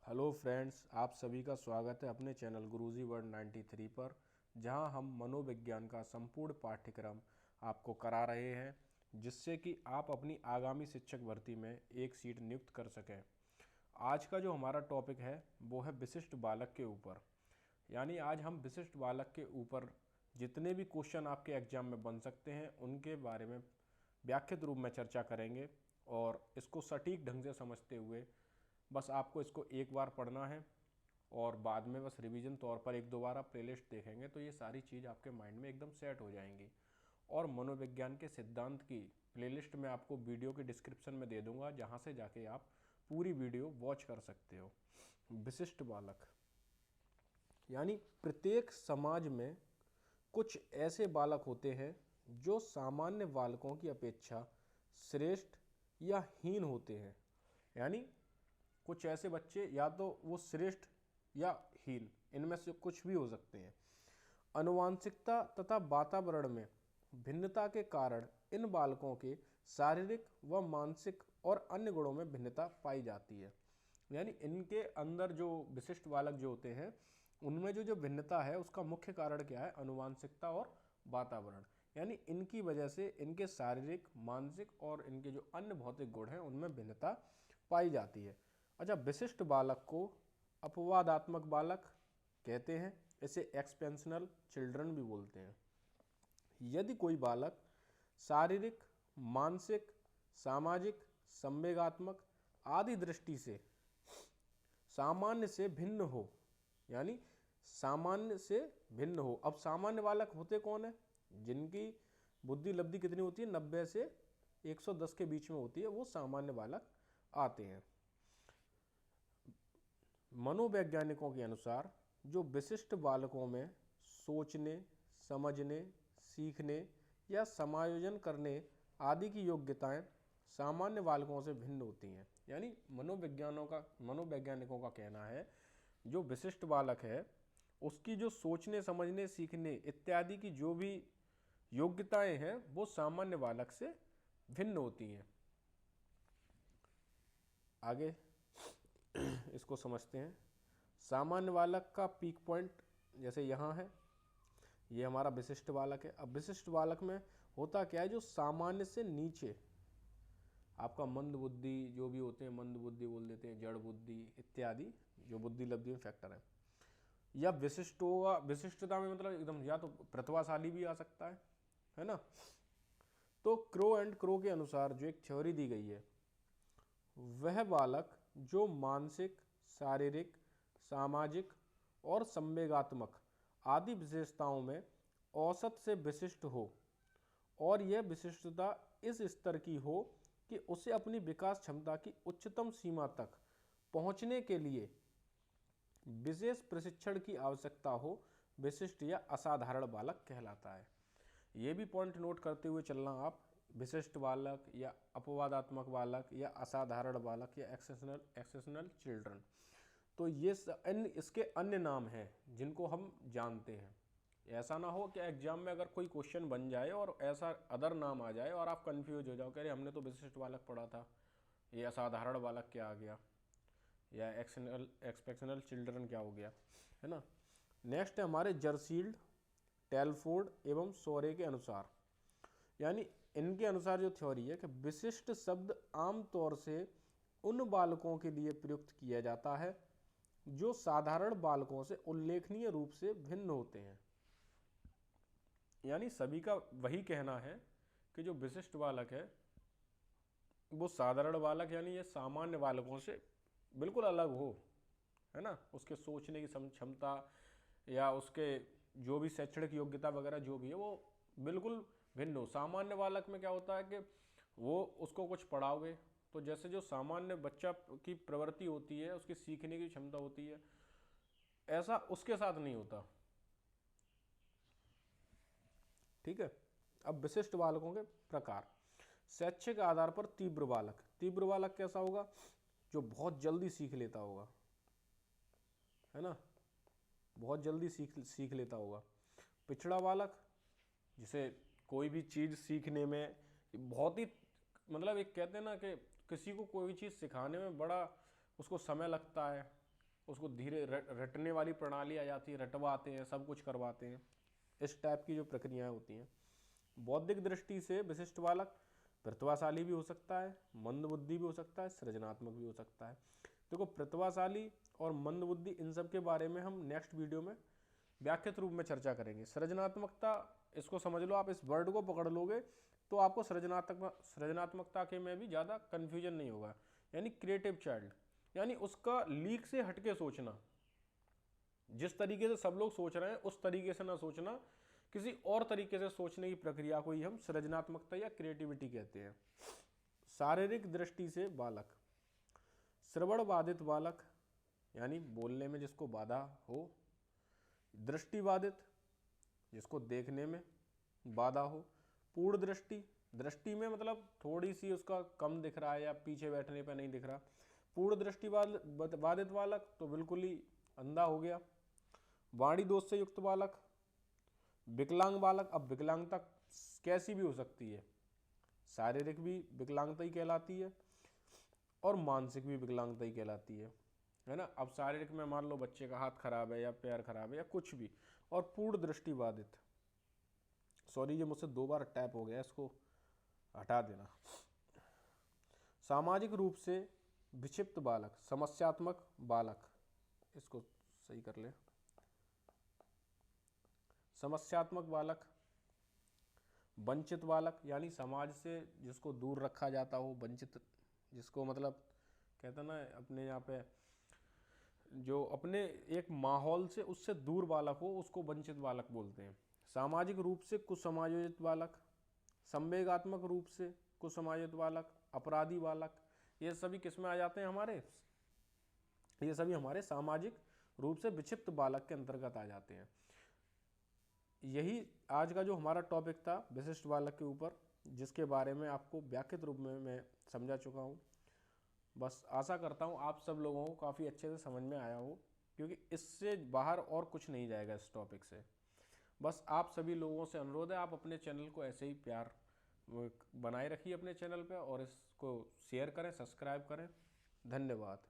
Hello friends, आप सभी का स्वागत है अपने चैनल गुरुजी वर्ड 93 पर, जहां हम मनोविज्ञान का संपूर्ण पाठ्यक्रम आपको करा रहे हैं, जिससे कि आप अपनी आगामी शिक्षक भर्ती में एक सीट नियुक्त कर सकें। आज का जो हमारा टॉपिक है वो है विशिष्ट बालक के ऊपर। यानी आज हम विशिष्ट बालक के ऊपर जितने भी क्वेश्चन आपके एग्जाम में बन सकते हैं उनके बारे में व्याख्यात रूप में चर्चा करेंगे और इसको सटीक ढंग से समझते हुए बस आपको इसको एक बार पढ़ना है और बाद में बस रिवीजन तौर पर एक दो बार आप प्लेलिस्ट देखेंगे तो ये सारी चीज़ आपके माइंड में एकदम सेट हो जाएंगी। और मनोविज्ञान के सिद्धांत की प्लेलिस्ट मैं आपको वीडियो के डिस्क्रिप्शन में दे दूंगा, जहाँ से जाके आप पूरी वीडियो वॉच कर सकते हो। विशिष्ट बालक यानी प्रत्येक समाज में कुछ ऐसे बालक होते हैं जो सामान्य बालकों की अपेक्षा श्रेष्ठ या हीन होते हैं। यानी कुछ ऐसे बच्चे या तो वो श्रेष्ठ या हीन, इनमें से कुछ भी हो सकते हैं। आनुवंशिकता तथा वातावरण में भिन्नता के कारण इन बालकों के शारीरिक व मानसिक और अन्य गुणों में भिन्नता पाई जाती है। यानी इनके अंदर जो विशिष्ट बालक जो होते हैं उनमें जो जो भिन्नता है उसका मुख्य कारण क्या है? आनुवंशिकता और वातावरण। यानी इनकी वजह से इनके शारीरिक, मानसिक और इनके जो अन्य भौतिक गुण हैं उनमें भिन्नता पाई जाती है। अच्छा, विशिष्ट बालक को अपवादात्मक बालक कहते हैं, इसे एक्सपेंशनल चिल्ड्रन भी बोलते हैं। यदि कोई बालक शारीरिक, मानसिक, सामाजिक, संवेगात्मक आदि दृष्टि से सामान्य से भिन्न हो, यानी सामान्य से भिन्न हो। अब सामान्य बालक होते कौन है? जिनकी बुद्धि लब्धि कितनी होती है? 90 से 110 के बीच में होती है, वो सामान्य बालक आते हैं। मनोवैज्ञानिकों के अनुसार जो विशिष्ट बालकों में सोचने, समझने, सीखने या समायोजन करने आदि की योग्यताएं सामान्य बालकों से भिन्न होती हैं। यानी मनोवैज्ञानिकों का कहना है जो विशिष्ट बालक है उसकी जो सोचने, समझने, सीखने इत्यादि की जो भी योग्यताएं हैं वो सामान्य बालक से भिन्न होती हैं। आगे इसको समझते हैं। सामान्य बालक का पीक पॉइंट जैसे यहाँ है, ये हमारा विशिष्ट बालक है। अब विशिष्ट बालक में होता क्या है? जो सामान्य से नीचे आपका मंद बुद्धि जो भी होते हैं, मंद बुद्धि बोल देते हैं, जड़ बुद्धि इत्यादि जो बुद्धि लब्धि में फैक्टर है, या विशिष्ट होगा। विशिष्टता में मतलब एकदम या तो प्रतिभाशाली भी आ सकता है ना। तो क्रो एंड क्रो के अनुसार जो एक थ्योरी दी गई है, वह बालक जो मानसिक, शारीरिक, सामाजिक और संवेगात्मक आदि विशेषताओं में औसत से विशिष्ट हो और यह विशिष्टता इस स्तर की हो कि उसे अपनी विकास क्षमता की उच्चतम सीमा तक पहुंचने के लिए विशेष प्रशिक्षण की आवश्यकता हो, विशिष्ट या असाधारण बालक कहलाता है। ये भी पॉइंट नोट करते हुए चलना आप, विशिष्ट बालक या अपवादात्मक बालक या असाधारण बालक या एक्सेप्शनल चिल्ड्रन, तो ये इसके अन्य नाम हैं जिनको हम जानते हैं। ऐसा ना हो कि एग्जाम में अगर कोई क्वेश्चन बन जाए और ऐसा अदर नाम आ जाए और आप कंफ्यूज हो जाओ, कह रहे हमने तो विशिष्ट बालक पढ़ा था, ये असाधारण बालक क्या आ गया या एक्सपेक्शनल चिल्ड्रन क्या हो गया, है ना। नेक्स्ट है हमारे जर्सील्ड, टेलफोर्ड एवं सोरे के अनुसार। यानी इनके अनुसार जो थ्योरी है कि विशिष्ट शब्द आमतौर से उन बालकों के लिए प्रयुक्त किया जाता है जो साधारण बालकों से उल्लेखनीय रूप से भिन्न होते हैं। यानी सभी का वही कहना है कि जो विशिष्ट बालक है वो साधारण बालक यानी ये सामान्य बालकों से बिल्कुल अलग हो, है ना। उसके सोचने की क्षमता या उसके जो भी शैक्षणिक योग्यता वगैरह जो भी है वो बिल्कुल भिन्न हो। सामान्य बालक में क्या होता है कि वो उसको कुछ पढ़ाओगे तो जैसे जो सामान्य बच्चा की प्रवृत्ति होती है, उसकी सीखने की क्षमता होती है, ऐसा उसके साथ नहीं होता। ठीक है। अब विशिष्ट बालकों के प्रकार। शैक्षिक आधार पर तीव्र बालक। तीव्र बालक कैसा होगा? जो बहुत जल्दी सीख लेता होगा, है ना, बहुत जल्दी सीख लेता होगा। पिछड़ा बालक, जिसे कोई भी चीज़ सीखने में बहुत ही मतलब एक कहते हैं ना कि किसी को कोई चीज़ सिखाने में बड़ा उसको समय लगता है, उसको धीरे रटने वाली प्रणाली आ जाती है, रटवाते हैं, सब कुछ करवाते हैं। इस टाइप की जो प्रक्रियाएं होती हैं। बौद्धिक दृष्टि से विशिष्ट बालक प्रतिभाशाली भी हो सकता है, मंद बुद्धि भी हो सकता है, सृजनात्मक भी हो सकता है। देखो प्रतिभाशाली और मंद बुद्धि इन सब के बारे में हम नेक्स्ट वीडियो में व्याख्यात रूप में चर्चा करेंगे। सृजनात्मकता, इसको समझ लो, आप इस वर्ड को पकड़ लोगे तो आपको सृजनात्मकता के में भी ज़्यादा कन्फ्यूजन नहीं होगा। यानी क्रिएटिव चाइल्ड, यानी उसका लीक से हटके सोचना, जिस तरीके से सब लोग सोच रहे हैं उस तरीके से ना सोचना, किसी और तरीके से सोचने की प्रक्रिया को ही हम सृजनात्मकता या क्रिएटिविटी कहते हैं। शारीरिक दृष्टि से बालक, श्रवण बाधित बालक यानी बोलने में जिसको बाधा हो, दृष्टि बाधित जिसको देखने में बाधा हो, पूर्ण दृष्टि, दृष्टि में मतलब थोड़ी सी उसका कम दिख रहा है या पीछे बैठने पर नहीं दिख रहा, पूर्ण दृष्टि बाधित बालक तो बिल्कुल ही अंधा हो गया। वाणी दोष से युक्त बालक, विकलांग बालक, अब विकलांगता कैसी भी हो सकती है, शारीरिक भी विकलांगता ही कहलाती है और मानसिक भी विकलांगता ही कहलाती है ना। अब शारीरिक में मान लो बच्चे का हाथ खराब है या पैर खराब है या कुछ भी, और पूर्ण दृष्टि बाधित, सॉरी ये मुझसे 2 बार टैप हो गया, इसको हटा देना। सामाजिक रूप से विक्षिप्त बालक, समस्यात्मक बालक, इसको सही कर ले, समस्यात्मक बालक, वंचित बालक यानी समाज से जिसको दूर रखा जाता हो, वंचित जिसको मतलब कहते हैं ना अपने यहाँ पे जो अपने एक माहौल से उससे दूर बालक हो उसको वंचित बालक बोलते हैं। सामाजिक रूप से कुसमायोजित बालक, संवेगात्मक रूप से कुसमायोजित बालक, अपराधी बालक, ये सभी किस में आ जाते हैं हमारे, ये सभी हमारे सामाजिक रूप से विक्षिप्त बालक के अंतर्गत आ जाते हैं। यही आज का जो हमारा टॉपिक था विशिष्ट बालक के ऊपर, जिसके बारे में आपको व्याख्यात रूप में मैं समझा चुका हूँ। बस आशा करता हूँ आप सब लोगों को काफ़ी अच्छे से समझ में आया हो, क्योंकि इससे बाहर और कुछ नहीं जाएगा इस टॉपिक से। बस आप सभी लोगों से अनुरोध है, आप अपने चैनल को ऐसे ही प्यार बनाए रखिए अपने चैनल पे और इसको शेयर करें, सब्सक्राइब करें। धन्यवाद।